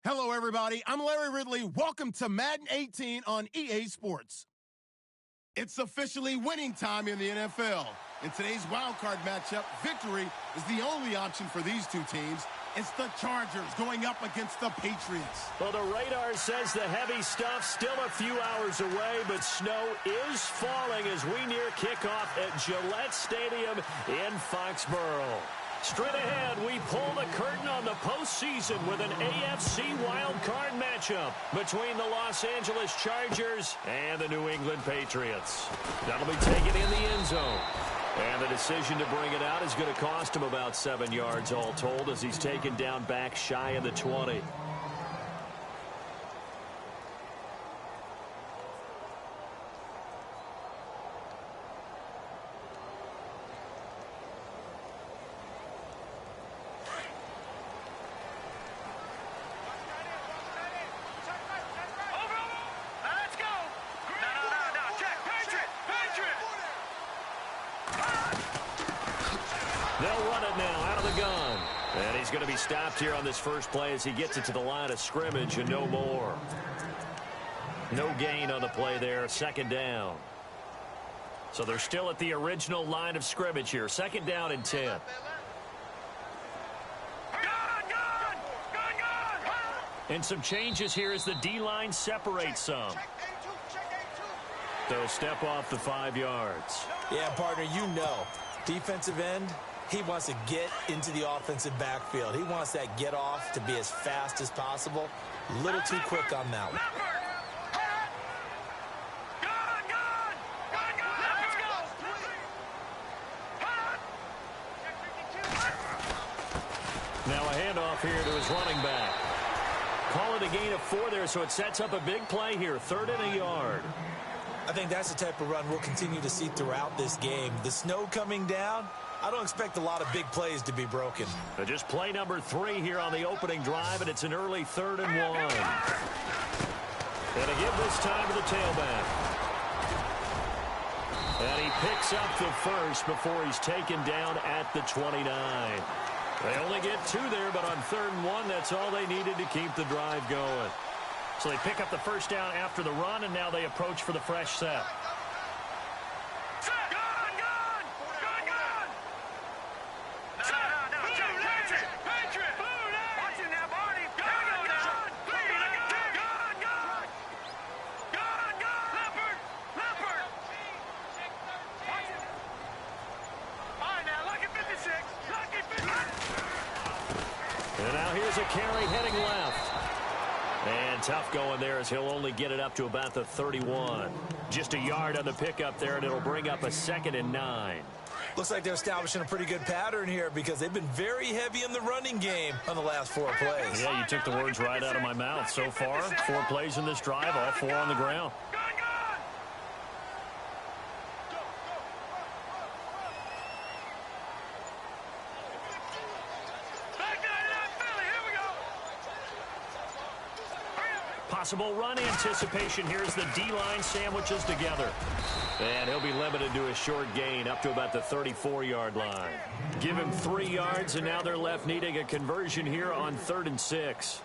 Hello, everybody. I'm Larry Ridley. Welcome to Madden 18 on EA Sports. It's officially winning time in the NFL. In today's wildcard matchup, victory is the only option for these two teams. It's the Chargers going up against the Patriots. Well, the radar says the heavy stuff still a few hours away, but snow is falling as we near kickoff at Gillette Stadium in Foxborough. Straight ahead, we pull the curtain on the postseason with an AFC wildcard matchup between the Los Angeles Chargers and the New England Patriots. That'll be taken in the end zone. And the decision to bring it out is going to cost him about 7 yards all told as he's taken down back shy of the 20. They'll run it now out of the gun. And he's going to be stopped here on this first play as he gets it to the line of scrimmage and no more. No gain on the play there. Second down. So they're still at the original line of scrimmage here. Second down and 10. And some changes here as the D-line separates some. They'll step off the 5 yards. Yeah, partner, you know. Defensive end, he wants to get into the offensive backfield. He wants that get off to be as fast as possible. A little too quick on that one. Now a handoff here to his running back. Call it a gain of 4 there, so it sets up a big play here. 3rd and a yard. I think that's the type of run we'll continue to see throughout this game. The snow coming down, I don't expect a lot of big plays to be broken. Just play number 3 here on the opening drive, and it's an early 3rd and 1. And to give this time to the tailback. And he picks up the first before he's taken down at the 29. They only get 2 there, but on 3rd and 1, that's all they needed to keep the drive going. So they pick up the first down after the run, and now they approach for the fresh set. And now here's a carry heading left. And tough going there as he'll only get it up to about the 31. Just a yard on the pickup there, and it'll bring up a 2nd and 9. Looks like they're establishing a pretty good pattern here because they've been very heavy in the running game on the last 4 plays. Yeah, you took the words right out of my mouth. So far, 4 plays in this drive, all 4 on the ground. Possible run anticipation here as the D-line sandwiches together. And he'll be limited to a short gain up to about the 34-yard line. Give him 3 yards, and now they're left needing a conversion here on 3rd and 6.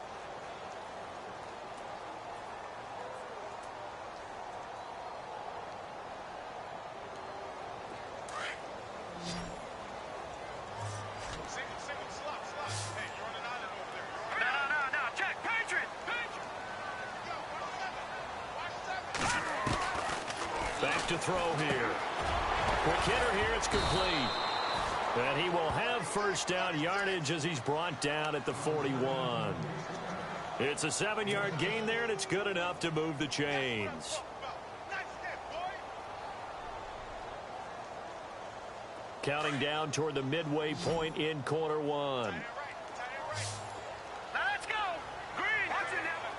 Back to throw here. Quick hitter here, it's complete. And he will have first down yardage as he's brought down at the 41. It's a 7-yard gain there, and it's good enough to move the chains. Counting down toward the midway point in quarter 1.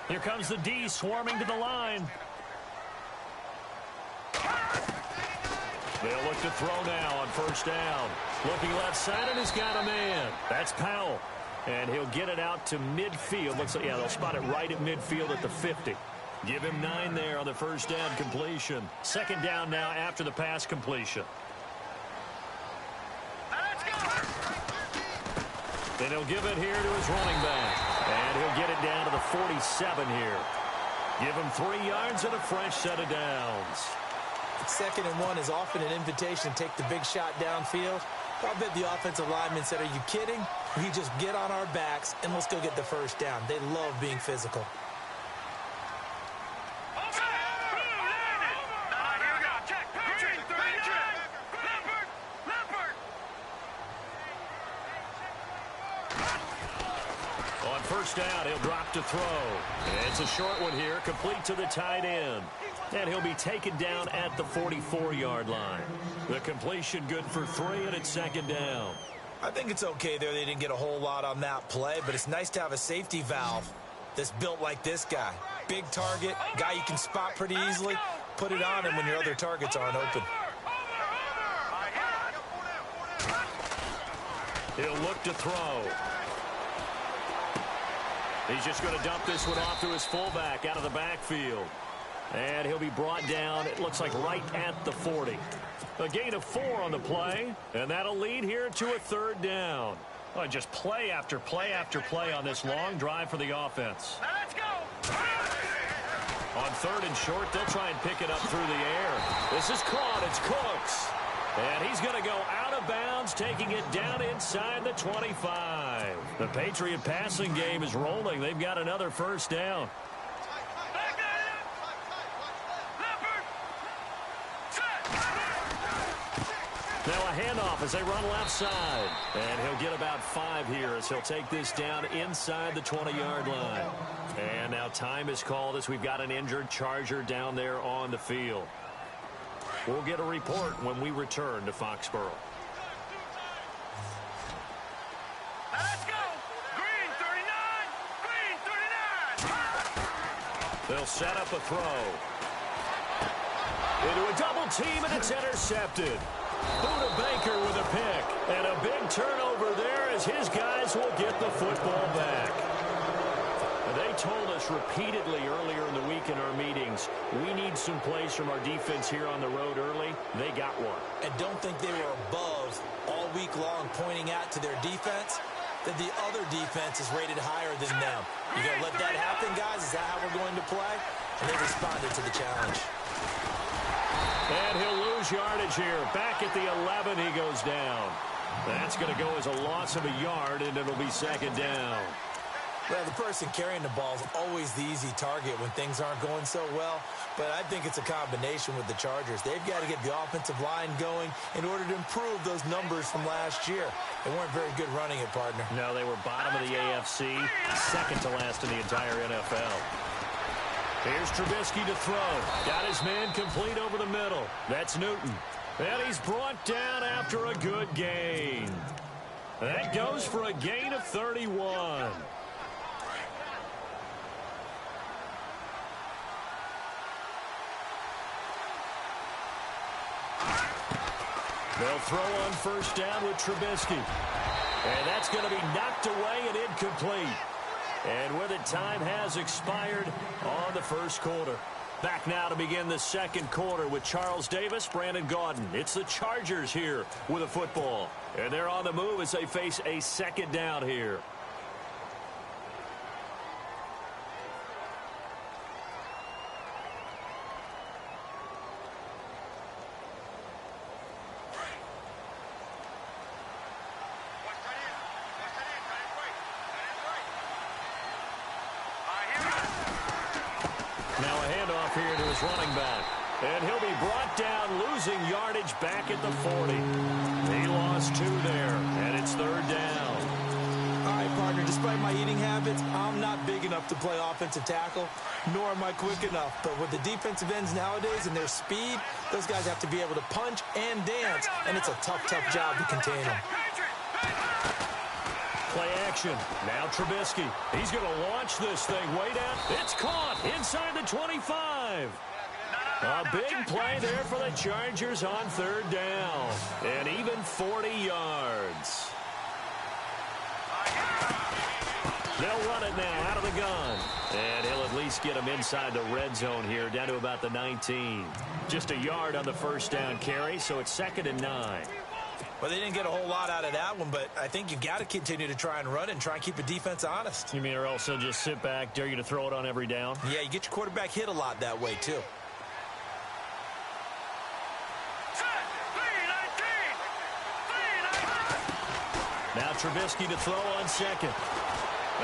Here comes the D swarming to the line. They'll look to throw now on first down. Looking left side, and he's got a man. That's Powell. And he'll get it out to midfield. Looks like, yeah, they'll spot it right at midfield at the 50. Give him 9 there on the first down completion. 2nd down now after the pass completion. And he'll give it here to his running back. And he'll get it down to the 47 here. Give him 3 yards and a fresh set of downs. 2nd and 1 is often an invitation to take the big shot downfield. I'll bet the offensive lineman said, are you kidding? We just get on our backs and let's go get the first down. They love being physical. On first down, he'll drop to throw. It's a short one here, complete to the tight end. And he'll be taken down at the 44-yard line. The completion good for 3, and it's 2nd down. I think it's okay there. They didn't get a whole lot on that play, but it's nice to have a safety valve that's built like this guy. Big target, guy you can spot pretty easily. Put it on him when your other targets aren't open. He'll look to throw. He's just going to dump this one off to his fullback out of the backfield. And he'll be brought down, it looks like, right at the 40. A gain of 4 on the play, and that'll lead here to a 3rd down. Oh, just play after play after play on this long drive for the offense. Now let's go. On 3rd and short, they'll try and pick it up through the air. This is caught. It's Cooks. And he's going to go out of bounds, taking it down inside the 25. The Patriot passing game is rolling. They've got another 1st down. Now a handoff as they run left side. And he'll get about 5 here as he'll take this down inside the 20-yard line. And now time is called as we've got an injured Charger down there on the field. We'll get a report when we return to Foxborough. Let's go. Green 39. Green 39. They'll set up a throw. Into a double team, and it's intercepted. Buda Baker with a pick. And a big turnover there as his guys will get the football back. They told us repeatedly earlier in the week in our meetings, we need some plays from our defense here on the road early. They got one. And don't think they were above all week long pointing out to their defense that the other defense is rated higher than them. You got to let that happen, guys? Is that how we're going to play? And they responded to the challenge. And he'll lose yardage here. Back at the 11, he goes down. That's going to go as a loss of a yard, and it'll be 2nd down. Well, the person carrying the ball is always the easy target when things aren't going so well. But I think it's a combination with the Chargers. They've got to get the offensive line going in order to improve those numbers from last year. They weren't very good running it, partner. No, they were bottom of the AFC, 2nd to last in the entire NFL. Here's Trubisky to throw. Got his man complete over the middle. That's Newton. And he's brought down after a good gain. That goes for a gain of 31. They'll throw on first down with Trubisky. And that's going to be knocked away and incomplete. And with it, time has expired on the 1st quarter. Back now to begin the 2nd quarter with Charles Davis, Brandon Gaudin. It's the Chargers here with a football. And they're on the move as they face a 2nd down here. Now a handoff here to his running back. And he'll be brought down, losing yardage back at the 40. He lost 2 there, and it's 3rd down. All right, partner, despite my eating habits, I'm not big enough to play offensive tackle, nor am I quick enough. But with the defensive ends nowadays and their speed, those guys have to be able to punch and dance, and it's a tough, tough job to contain them. Play action. Now Trubisky. He's going to launch this thing way down. It's caught inside the 25. A big play there for the Chargers on 3rd down. And even 40 yards. They'll run it now out of the gun. And he'll at least get him inside the red zone here, down to about the 19. Just a yard on the first down carry, so it's 2nd and 9. Well, they didn't get a whole lot out of that one, but I think you've got to continue to try and run and try and keep the defense honest. You mean or else they'll just sit back, dare you to throw it on every down? Yeah, you get your quarterback hit a lot that way, too. Now Trubisky to throw on second.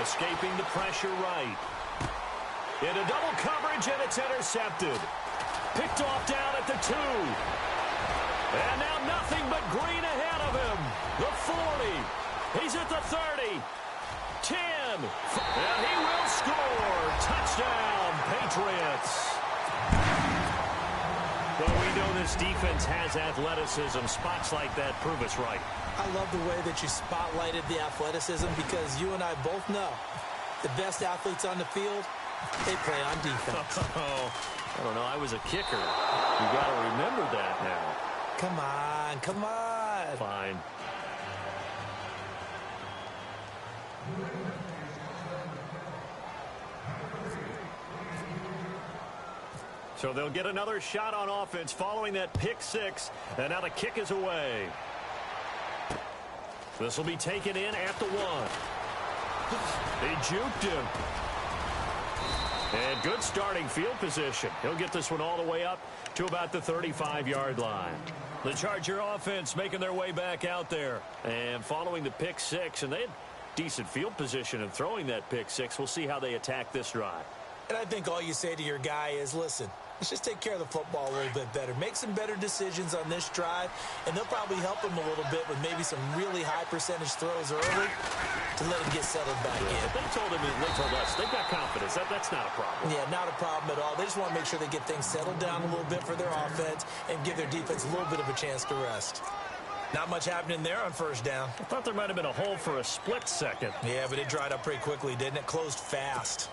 Escaping the pressure right. Into double coverage, and it's intercepted. Picked off down at the 2. And now nothing but green ahead of him. The 40. He's at the 30. 10. And he will score. Touchdown, Patriots. Well, we know this defense has athleticism. Spots like that prove us right. I love the way that you spotlighted the athleticism because you and I both know the best athletes on the field, they play on defense. I don't know. I was a kicker. You got to remember that now. Come on, come on. Fine. So they'll get another shot on offense following that pick 6, and now the kick is away. This will be taken in at the 1. They juked him. And good starting field position. He'll get this one all the way up to about the 35-yard line. The Charger offense making their way back out there. And following the pick 6, and they had decent field position in throwing that pick 6. We'll see how they attack this drive. And I think all you say to your guy is, listen, let's just take care of the football a little bit better. Make some better decisions on this drive, and they'll probably help him a little bit with maybe some really high percentage throws early to let him get settled back in. They told us they've got confidence. That's not a problem. Yeah, not a problem at all. They just want to make sure they get things settled down a little bit for their offense and give their defense a little bit of a chance to rest. Not much happening there on first down. I thought there might have been a hole for a split second. Yeah, but it dried up pretty quickly, didn't it? Closed fast.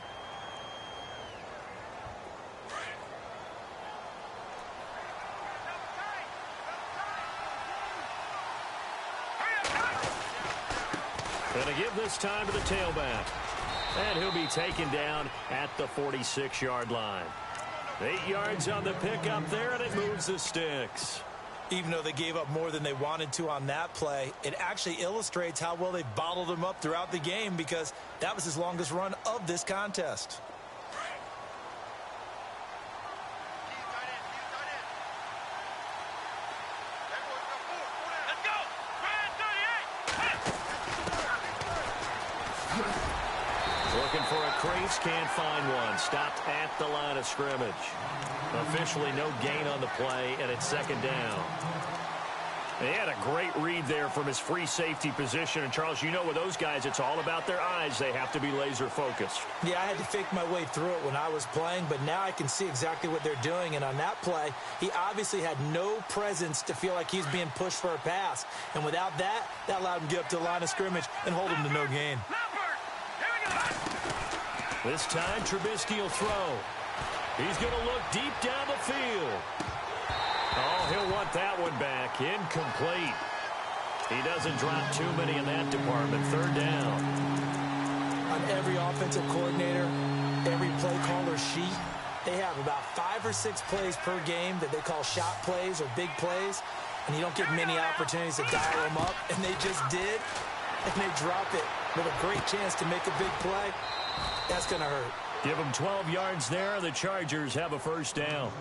Going to give this time to the tailback. And he'll be taken down at the 46-yard line. 8 yards on the pickup there, and it moves the sticks. Even though they gave up more than they wanted to on that play, it actually illustrates how well they bottled him up throughout the game because that was his longest run of this contest. Looking for a crease, can't find one. Stopped at the line of scrimmage. Officially no gain on the play, and it's second down. He had a great read there from his free safety position. And, Charles, you know with those guys, it's all about their eyes. They have to be laser focused. Yeah, I had to fake my way through it when I was playing, but now I can see exactly what they're doing. And on that play, he obviously had no presence to feel like he's being pushed for a pass. And without that, that allowed him to get up to the line of scrimmage and hold him to no gain. This time, Trubisky will throw. He's going to look deep down the field. Oh, he'll want that one back. Incomplete. He doesn't drop too many in that department. Third down. On every offensive coordinator, every play caller sheet, they have about 5 or 6 plays per game that they call shot plays or big plays, and you don't get many opportunities to dial them up, and they just did, and they drop it with a great chance to make a big play. That's going to hurt. Give them 12 yards there. The Chargers have a first down.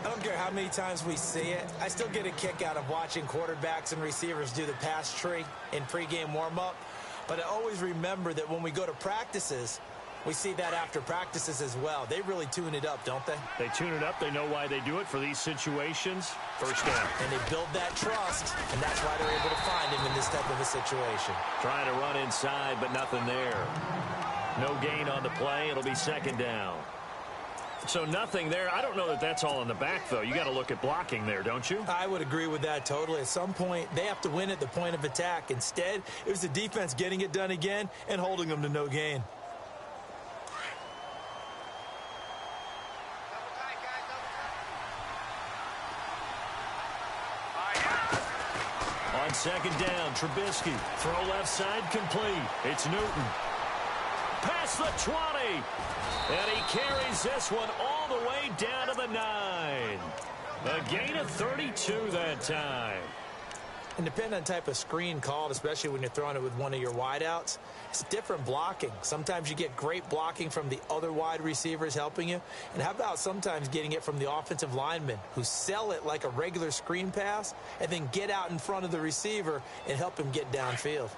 I don't care how many times we see it. I still get a kick out of watching quarterbacks and receivers do the pass tree in pregame warm-up. But I always remember that when we go to practices, we see that after practices as well. They really tune it up, don't they? They tune it up. They know why they do it for these situations. First down. And they build that trust, and that's why they're able to find him in this type of a situation. Trying to run inside, but nothing there. No gain on the play. It'll be second down. So nothing there. I don't know that that's all in the back, though. You got to look at blocking there, don't you? I would agree with that totally. At some point, they have to win at the point of attack. Instead, it was the defense getting it done again and holding them to no gain. On second down, Trubisky. Throw left side complete. It's Newton. Past the 20. And he carries this one all the way down to the 9. A gain of 32 that time. And depending on the type of screen called, especially when you're throwing it with one of your wideouts, it's different blocking. Sometimes you get great blocking from the other wide receivers helping you. And how about sometimes getting it from the offensive linemen who sell it like a regular screen pass and then get out in front of the receiver and help him get downfield.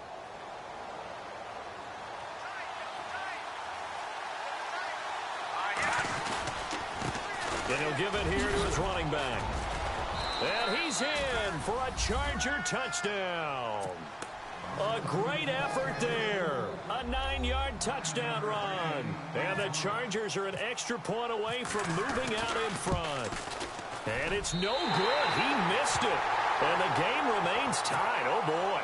And he'll give it here to his running back. And he's in for a Charger touchdown. A great effort there. A 9-yard touchdown run. And the Chargers are an extra point away from moving out in front. And it's no good. He missed it. And the game remains tied. Oh, boy.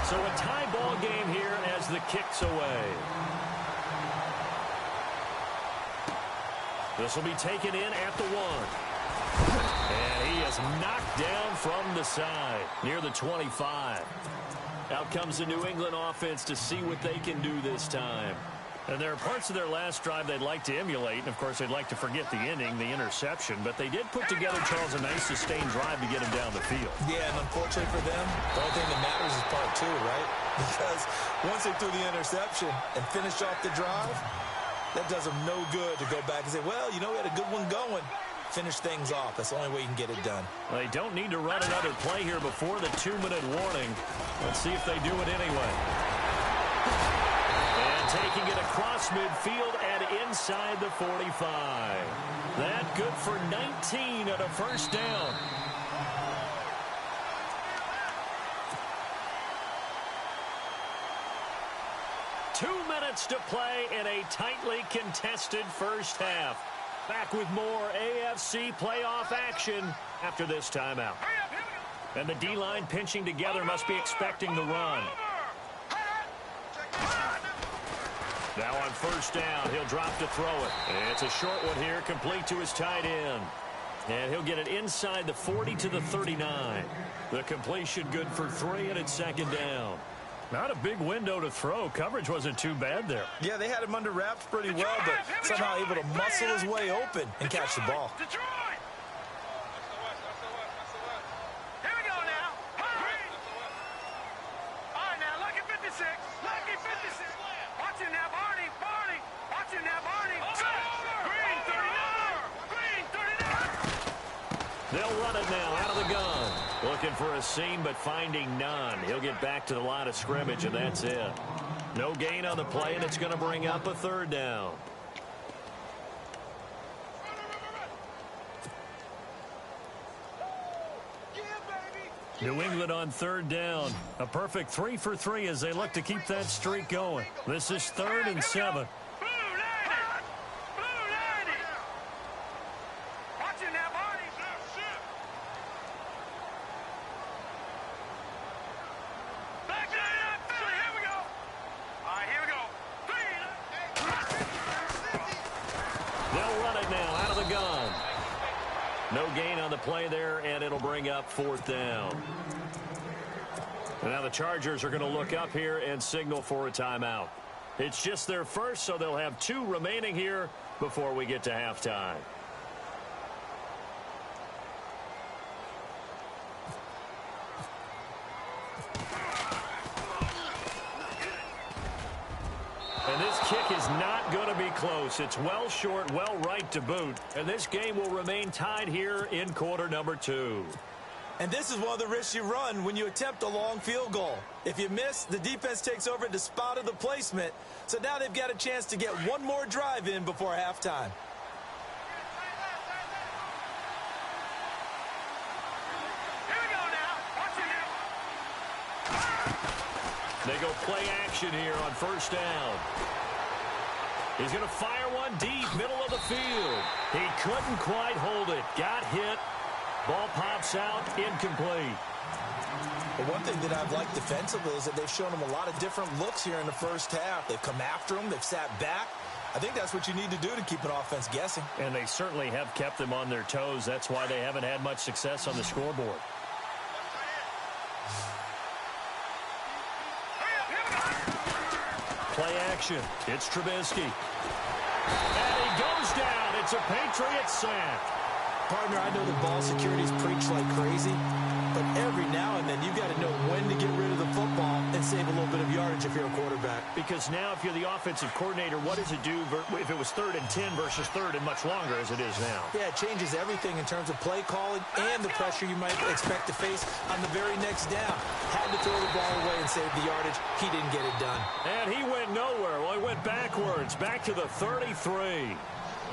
So a tie ball game here as the kick's away. This will be taken in at the 1. And he is knocked down from the side near the 25. Out comes the New England offense to see what they can do this time. And there are parts of their last drive they'd like to emulate. And, of course, they'd like to forget the inning, the interception. But they did put together, Charles, a nice sustained drive to get him down the field. Yeah, and unfortunately for them, the only thing that matters is part 2, right? Because once they threw the interception and finished off the drive, that does them no good to go back and say, well, you know, we had a good one going. Finish things off. That's the only way you can get it done. They don't need to run another play here before the 2-minute warning. Let's see if they do it anyway. And taking it across midfield and inside the 45. That good for 19 at a first down. Two minutes to play in a tightly contested first half. Back with more AFC playoff action after this timeout. And the D-line pinching together must be expecting the run. Now on first down, he'll drop to throw it. It's a short one here, complete to his tight end. And he'll get it inside the 40 to the 39. The completion good for 3, and it's second down. Not a big window to throw. Coverage wasn't too bad there. Yeah, they had him under wraps pretty well, but somehow able to muscle his way open and catch the ball. Detroit! Here we go now. All right, now, lucky 56. Lucky 56. Watch it now, Barney. Barney. Watch it now, Barney. Green 39. Green 39. They'll run it now out of the gun. Looking for a seam, but finding none. He'll get back to the line of scrimmage, and that's it. No gain on the play, and it's going to bring up a third down. New England on third down. A perfect 3 for 3 as they look to keep that streak going. This is 3rd and 7. No gain on the play there, and it'll bring up 4th down. And now the Chargers are going to look up here and signal for a timeout. It's just their first, so they'll have 2 remaining here before we get to halftime. And this kick is not going to be close. It's well short, well right to boot. And this game will remain tied here in quarter number 2. And this is one of the risks you run when you attempt a long field goal. If you miss, the defense takes over and spotted the placement. So now they've got a chance to get one more drive in before halftime. Here we go now. Watch it now. They go play action here on first down. He's going to fire one deep, middle of the field. He couldn't quite hold it. Got hit. Ball pops out, incomplete. But one thing that I've liked defensively is that they've shown him a lot of different looks here in the first half. They've come after him. They've sat back. I think that's what you need to do to keep an offense guessing. And they certainly have kept them on their toes. That's why they haven't had much success on the scoreboard. Play action. It's Trubisky. And he goes down. It's a Patriot sack. Partner, I know the ball security's preached like crazy, but every now and then you've got to know when to get rid of the football and save a little bit of yardage if you're a quarterback. Because now if you're the offensive coordinator, what does it do if it was 3rd and 10 versus 3rd and much longer as it is now? Yeah, it changes everything in terms of play calling and the pressure you might expect to face on the very next down. Had to throw the ball away and save the yardage. He didn't get it done. And he went nowhere. Well, he went backwards, back to the 33.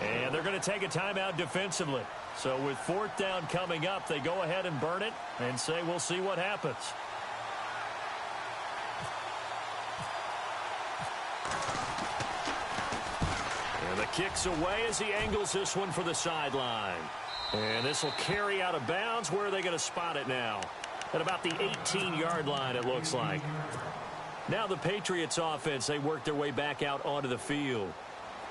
And they're going to take a timeout defensively. So with 4th down coming up, they go ahead and burn it and say we'll see what happens. And the kick's away as he angles this one for the sideline. And this will carry out of bounds. Where are they going to spot it now? At about the 18-yard line, it looks like. Now the Patriots offense, they work their way back out onto the field.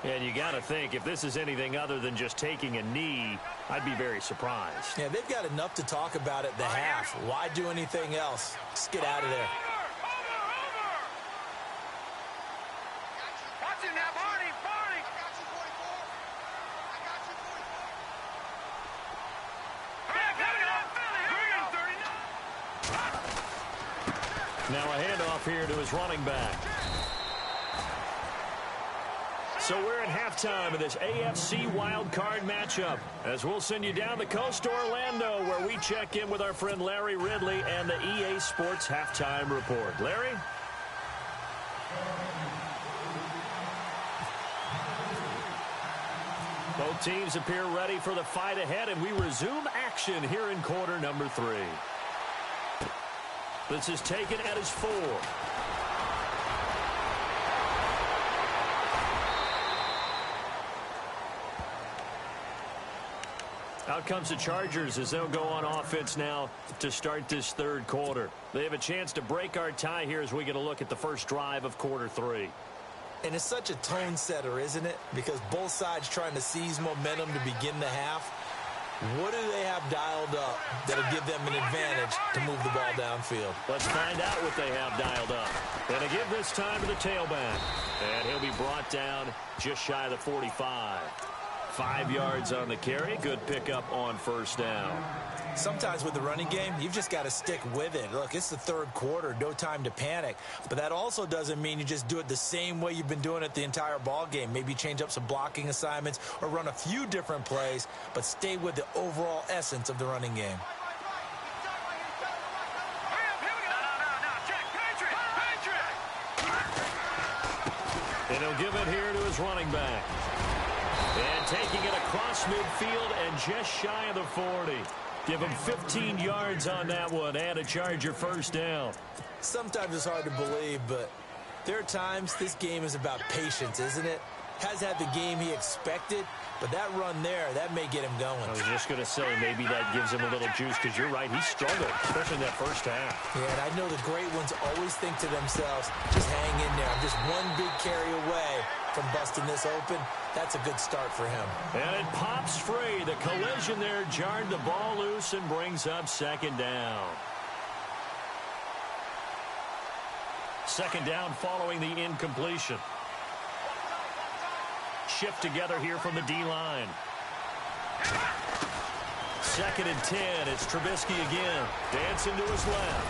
And you got to think, if this is anything other than just taking a knee, I'd be very surprised. Yeah, they've got enough to talk about at the half. Why do anything else? Just get out of there. Watch him now, Barney. Barney. Now a handoff here to his running back. So we're at halftime of this AFC wildcard matchup, as we'll send you down the coast to Orlando, where we check in with our friend Larry Ridley and the EA Sports Halftime Report. Larry? Both teams appear ready for the fight ahead, and we resume action here in quarter number 3. This is taken at his 4. Out comes the Chargers as they'll go on offense now to start this 3rd quarter. They have a chance to break our tie here as we get a look at the first drive of quarter 3. And it's such a tone setter, isn't it? Because both sides trying to seize momentum to begin the half. What do they have dialed up that'll give them an advantage to move the ball downfield? Let's find out what they have dialed up. And to give this time to the tailback. And he'll be brought down just shy of the 45. 5 yards on the carry. Good pickup on 1st down. Sometimes with the running game, you've just got to stick with it. Look, it's the 3rd quarter, no time to panic. But that also doesn't mean you just do it the same way you've been doing it the entire ball game. Maybe change up some blocking assignments or run a few different plays, but stay with the overall essence of the running game. And he'll give it here to his running back. And taking it across midfield and just shy of the 40. Give him 15 yards on that one and a Charger 1st down. Sometimes it's hard to believe, but there are times this game is about patience, isn't it? Has had the game he expected, but that run there, that may get him going. I was just going to say, maybe that gives him a little juice, because you're right, he struggled, especially in that 1st half. Yeah, and I know the great ones always think to themselves, just hang in there. I'm just one big carry away from busting this open. That's a good start for him. And it pops free. The collision there jarred the ball loose and brings up 2nd down. 2nd down following the incompletion. Shift together here from the D-line. 2nd and 10. It's Trubisky again. Dancing to his left.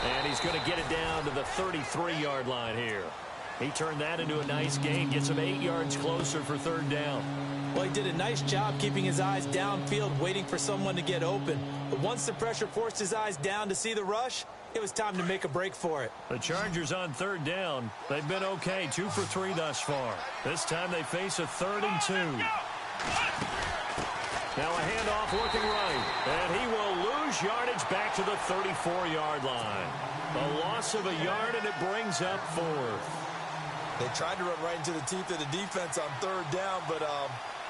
And he's going to get it down to the 33-yard line here. He turned that into a nice gain. Gets him 8 yards closer for 3rd down. Well, he did a nice job keeping his eyes downfield, waiting for someone to get open. But once the pressure forced his eyes down to see the rush, it was time to make a break for it. The Chargers on 3rd down. They've been okay, 2 for 3 thus far. This time they face a 3rd and 2. Now a handoff looking right. And he will lose yardage back to the 34-yard line. A loss of a yard, and it brings up 4th. They tried to run right into the teeth of the defense on 3rd down, but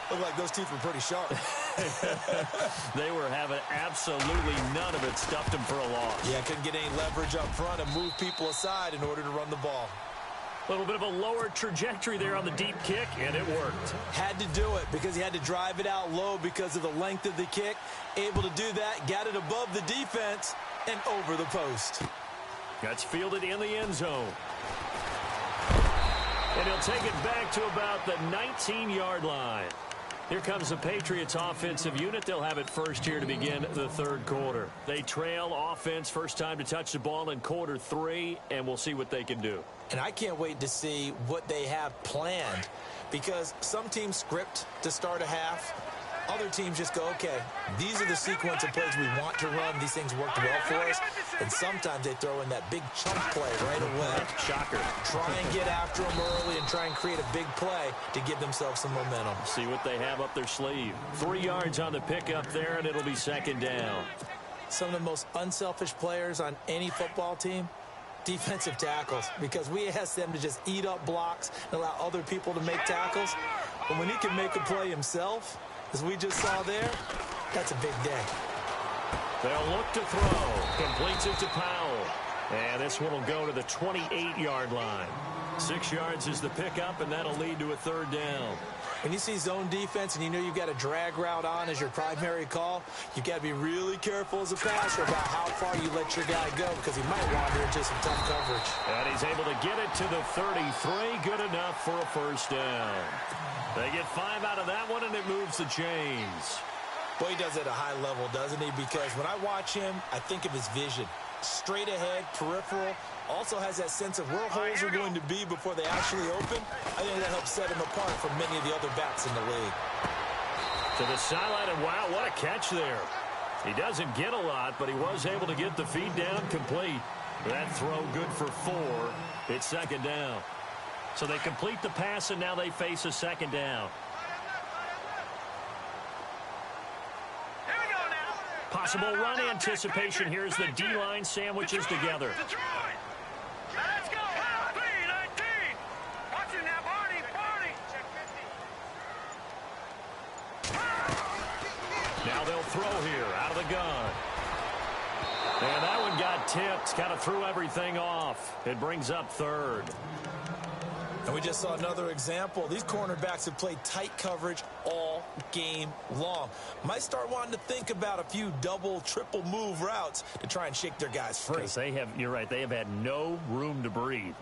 looked like those teeth were pretty sharp. They were having absolutely none of it. Stuffed them for a loss. Yeah, couldn't get any leverage up front and move people aside in order to run the ball. A little bit of a lower trajectory there on the deep kick, and it worked. Had to do it because he had to drive it out low because of the length of the kick. Able to do that, got it above the defense and over the post. That's fielded in the end zone. And he'll take it back to about the 19-yard line. Here comes the Patriots offensive unit. They'll have it first here to begin the third quarter. They trail offense first time to touch the ball in quarter 3, and we'll see what they can do. And I can't wait to see what they have planned, because some teams script to start a half. Other teams just go, okay, these are the sequence of plays we want to run. These things worked well for us. And sometimes they throw in that big chunk play right away. Shocker. Try and get after them early and try and create a big play to give themselves some momentum. See what they have up their sleeve. 3 yards on the pickup there, and it'll be second down. Some of the most unselfish players on any football team, defensive tackles, because we ask them to just eat up blocks and allow other people to make tackles. But when he can make a play himself, as we just saw there, that's a big day. They'll look to throw. Completes it to Powell. And this one will go to the 28-yard line. 6 yards is the pickup, and that'll lead to a third down. When you see zone defense and you know you've got a drag route on as your primary call, you've got to be really careful as a passer about how far you let your guy go, because he might wander into some tough coverage. And he's able to get it to the 33. Good enough for a first down. They get 5 out of that one, and it moves the chains. Boy, he does it at a high level, doesn't he? Because when I watch him, I think of his vision. Straight ahead, peripheral, also has that sense of where holes are going to be before they actually open. I think that helps set him apart from many of the other backs in the league. To the sideline, and wow, what a catch there. He doesn't get a lot, but he was able to get the feed down complete. That throw good for 4. It's second down. So they complete the pass, and now they face a second down. Here we go now. Possible run anticipation. Here's the D-line sandwiches together. Detroit. Let's go. 3-19. Watch it now, Barney. Now they'll throw here out of the gun. And that one got tipped. Kind of threw everything off. It brings up third. And we just saw another example. These cornerbacks have played tight coverage all game long. Might start wanting to think about a few double, triple move routes to try and shake their guys free. Because you're right, they have had no room to breathe.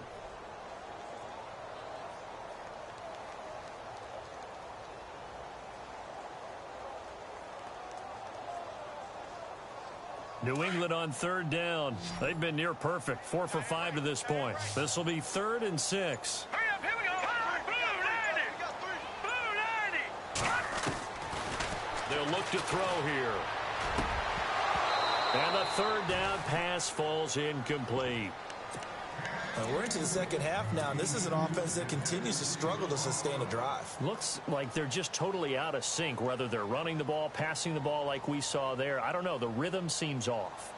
New England on third down. They've been near perfect. 4 for 5 to this point. This will be 3rd and 6. Hurry up, here we go. Blue 90. They'll look to throw here. And the third down pass falls incomplete. And we're into the second half now, and this is an offense that continues to struggle to sustain a drive. Looks like they're just totally out of sync, whether they're running the ball, passing the ball like we saw there. I don't know. The rhythm seems off.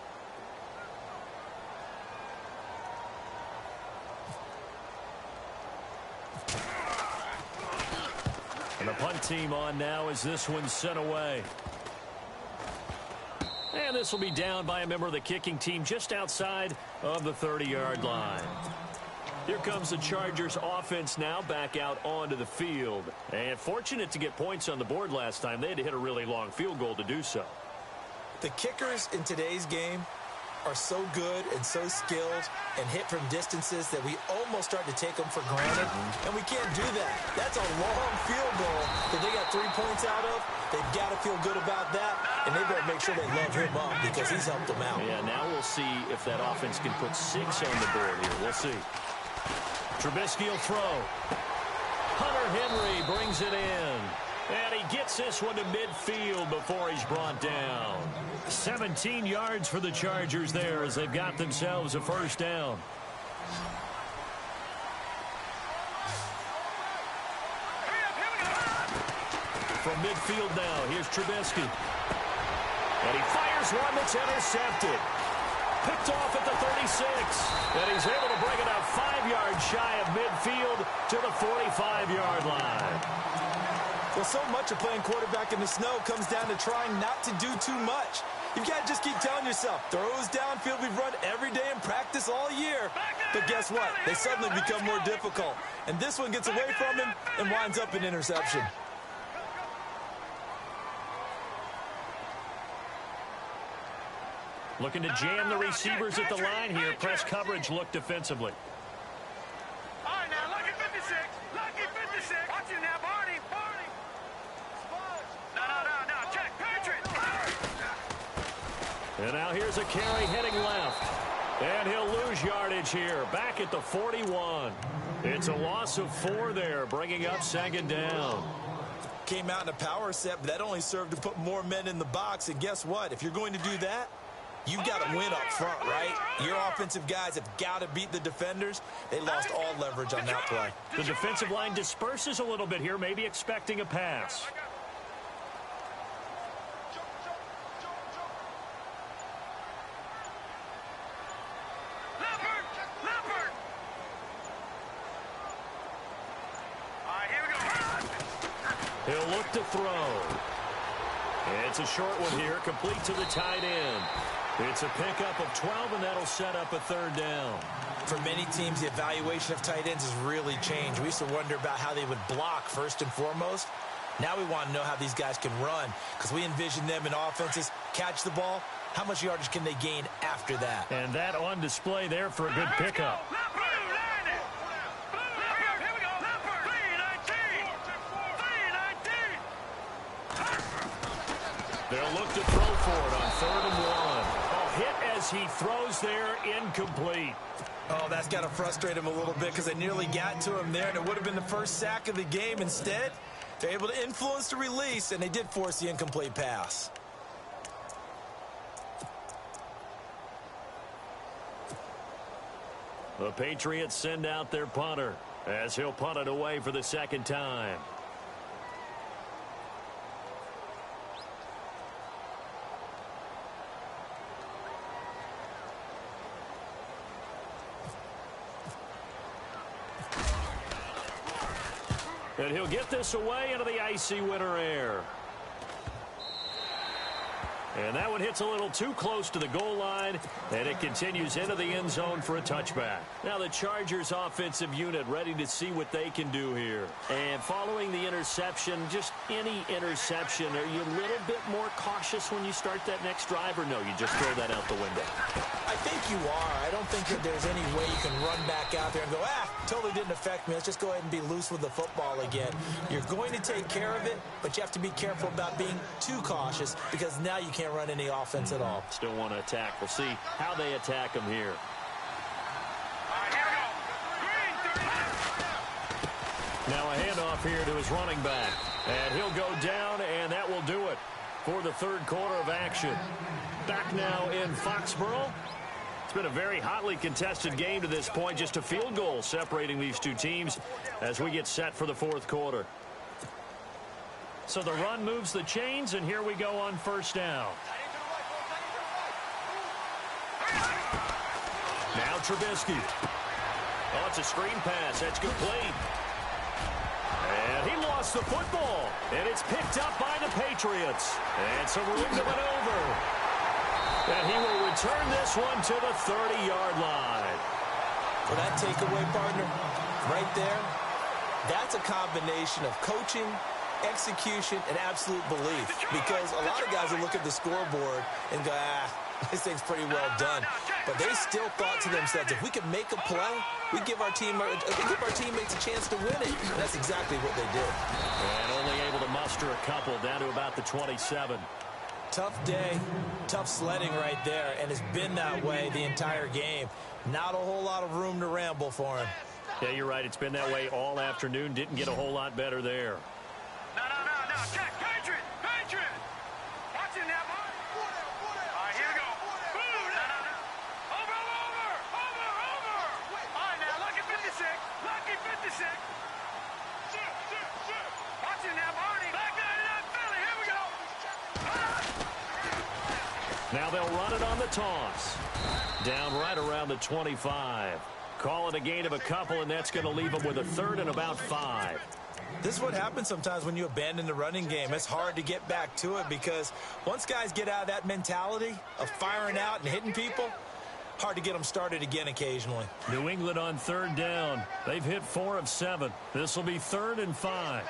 And the punt team on now as this one's sent away. And this will be down by a member of the kicking team just outside of the 30-yard line. Here comes the Chargers offense now back out onto the field. And fortunate to get points on the board last time. They had to hit a really long field goal to do so. The kickers in today's game are so good and so skilled and hit from distances that we almost start to take them for granted, and we can't do that. That's a long field goal that they got 3 points out of. They've got to feel good about that, and they better make sure they love him up because he's helped them out. Yeah, now we'll see if that offense can put 6 on the board here. We'll see. Trubisky will throw. Hunter Henry brings it in. And he gets this one to midfield before he's brought down. 17 yards for the Chargers there as they've got themselves a first down. From midfield now, here's Trubisky. And he fires one that's intercepted. Picked off at the 36. And he's able to bring it out 5 yards shy of midfield to the 45-yard line. Well, so much of playing quarterback in the snow comes down to trying not to do too much. You've got to just keep telling yourself, throws downfield we've run every day in practice all year. But guess what? They suddenly become more difficult. And this one gets away from him and winds up an interception. Looking to jam the receivers at the line here. Press coverage look defensively. All right, now, lucky 56. Lucky 56. Watch it now, Barney. And now here's a carry heading left. And he'll lose yardage here, back at the 41. It's a loss of 4 there, bringing up second down. Came out in a power set, but that only served to put more men in the box. And guess what? If you're going to do that, you've got to win up front, right? Your offensive guys have got to beat the defenders. They lost all leverage on that play. The defensive line disperses a little bit here, maybe expecting a pass. He'll look to throw. It's a short one here, complete to the tight end. It's a pickup of 12, and that'll set up a third down. For many teams, the evaluation of tight ends has really changed. We used to wonder about how they would block first and foremost. Now we want to know how these guys can run, because we envision them in offenses catch the ball. How much yardage can they gain after that? And that on display there for a good pickup. They'll look to throw for it on 3rd and 1. A hit as he throws there, incomplete. Oh, that's got to frustrate him a little bit because they nearly got to him there, and it would have been the first sack of the game. Instead, they're able to influence the release, and they did force the incomplete pass. The Patriots send out their punter as he'll punt it away for the second time. And he'll get this away into the icy winter air. And that one hits a little too close to the goal line, and it continues into the end zone for a touchback. Now the Chargers offensive unit ready to see what they can do here. And following the interception, just any interception, are you a little bit more cautious when you start that next drive, or no, you just throw that out the window? I think you are. I don't think that there's any way you can run back out there and go, totally didn't affect me. Let's just go ahead and be loose with the football again. You're going to take care of it, but you have to be careful about being too cautious because now you can't run any offense at all. Still want to attack. We'll see how they attack him here. Now a handoff here to his running back. And he'll go down, and that will do it for the third quarter of action. Back now in Foxborough. It's been a very hotly contested game to this point. Just a field goal separating these two teams as we get set for the fourth quarter. So the run moves the chains, and here we go on first down. Now Trubisky. Oh, it's a screen pass. That's complete. And he lost the football. And it's picked up by the Patriots. And some room to maneuver. And he will return this one to the 30-yard line. For that takeaway, partner, right there, that's a combination of coaching, execution, and absolute belief. Because a lot of guys will look at the scoreboard and go, this thing's pretty well done. But they still thought to themselves, if we can make a play, we give our teammates a chance to win it. And that's exactly what they did. And only able to muster a couple down to about the 27. Tough day, tough sledding right there, and it's been that way the entire game. Not a whole lot of room to ramble for him. Yeah, you're right. It's been that way all afternoon. Didn't get a whole lot better there. No. Check. Patriot. Watch it now, boy. All right, here we go. No. Over. All right, now, lucky 56. Watch it now, Barney. Back 99 Philly. Here we go. Now they'll run it on the toss. Down right around the 25. Call it a gain of a couple, and that's going to leave them with a third and about 5. This is what happens sometimes when you abandon the running game. It's hard to get back to it because once guys get out of that mentality of firing out and hitting people, hard to get them started again occasionally. New England on third down. They've hit 4 of 7. This will be 3rd and 5.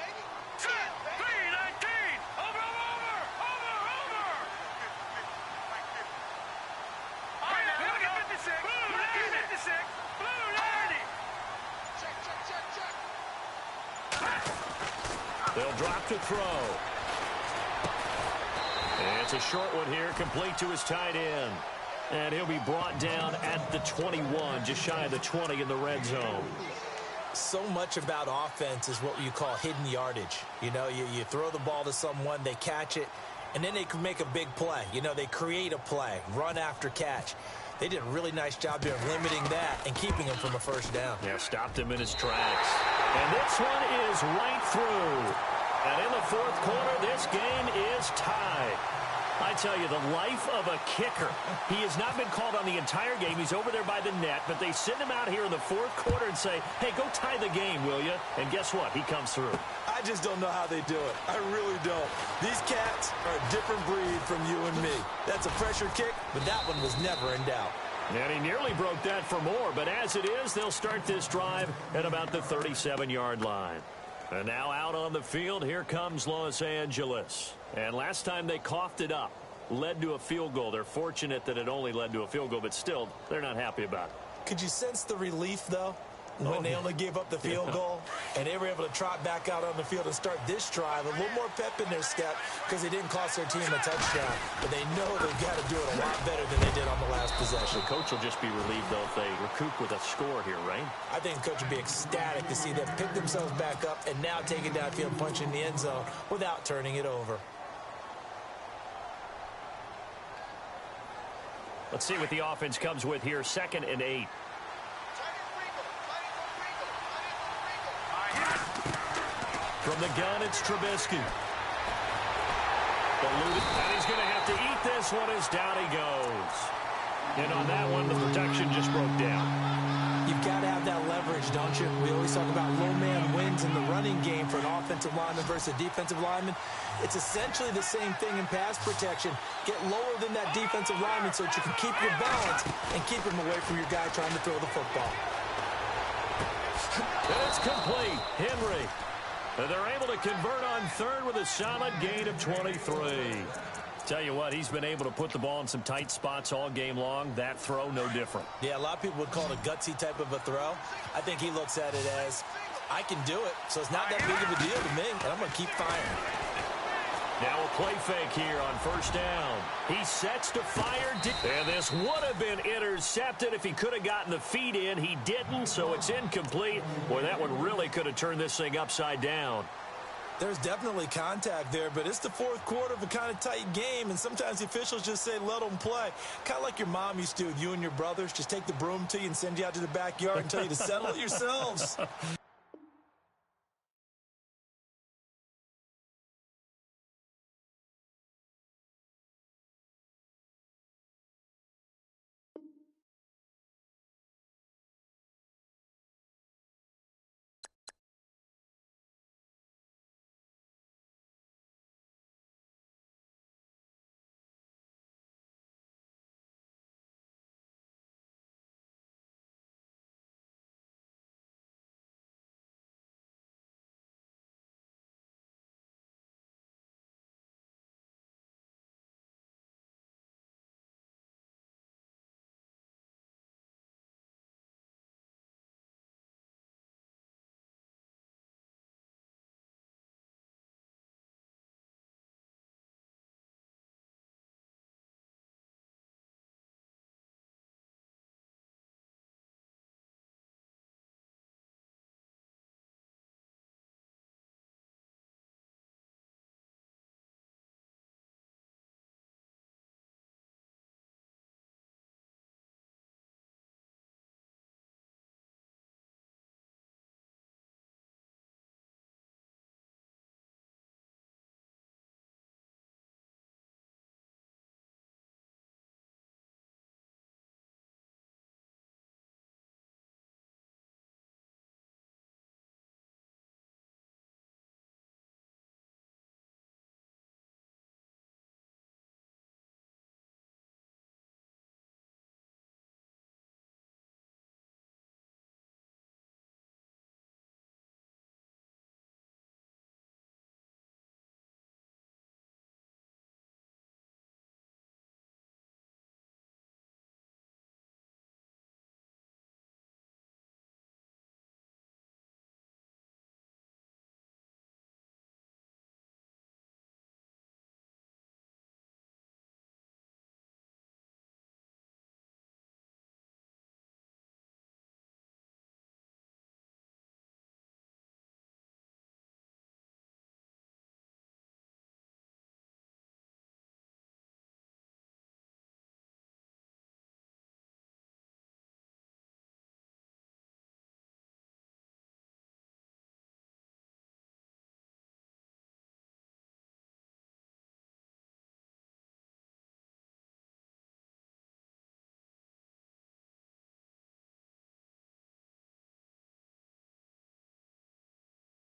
They'll drop to throw. It's a short one here, complete to his tight end. And he'll be brought down at the 21, just shy of the 20 in the red zone. So much about offense is what you call hidden yardage. You know, you throw the ball to someone, they catch it, and then they can make a big play. You know, they create a play, run after catch. They did a really nice job there of limiting that and keeping him from a first down. Yeah, stopped him in his tracks. And this one is right through. And in the fourth quarter, this game is tied. I tell you, the life of a kicker. He has not been called on the entire game. He's over there by the net, but they send him out here in the fourth quarter and say, hey, go tie the game, will you? And guess what? He comes through. I just don't know how they do it. I really don't. These cats are a different breed from you and me. That's a pressure kick, but that one was never in doubt. And he nearly broke that for more, but as it is, they'll start this drive at about the 37-yard line. And now out on the field, here comes Los Angeles. And last time they coughed it up, led to a field goal. They're fortunate that it only led to a field goal, but still, they're not happy about it. Could you sense the relief, though, when they only gave up the field goal and they were able to trot back out on the field and start this drive? A little more pep in their step because they didn't cost their team a touchdown, but they know they've got to do it a lot better than they did on the last possession. The coach will just be relieved, though, if they recoup with a score here, right? I think the coach would be ecstatic to see them pick themselves back up and now take it downfield, punch in the end zone without turning it over. Let's see what the offense comes with here. 2nd and 8. From the gun, it's Trubisky. And he's going to have to eat this one as down he goes. And on that one, the protection just broke down. You've got to have that leverage, don't you? We always talk about low man wins in the running game for an offensive lineman versus a defensive lineman. It's essentially the same thing in pass protection. Get lower than that defensive lineman so that you can keep your balance and keep him away from your guy trying to throw the football. And it's complete. Henry. And they're able to convert on third with a solid gain of 23. Tell you what, he's been able to put the ball in some tight spots all game long. That throw, no different. Yeah, a lot of people would call it a gutsy type of a throw. I think he looks at it as, I can do it, so it's not that big of a deal to me, and I'm going to keep firing. Now a play fake here on first down. He sets to fire. And this would have been intercepted if he could have gotten the feet in. He didn't, so it's incomplete. Boy, that one really could have turned this thing upside down. There's definitely contact there, but it's the fourth quarter of a kind of tight game, and sometimes the officials just say, let them play. Kind of like your mom used to do with you and your brothers. Just take the broom to you and send you out to the backyard and tell you to settle it yourselves.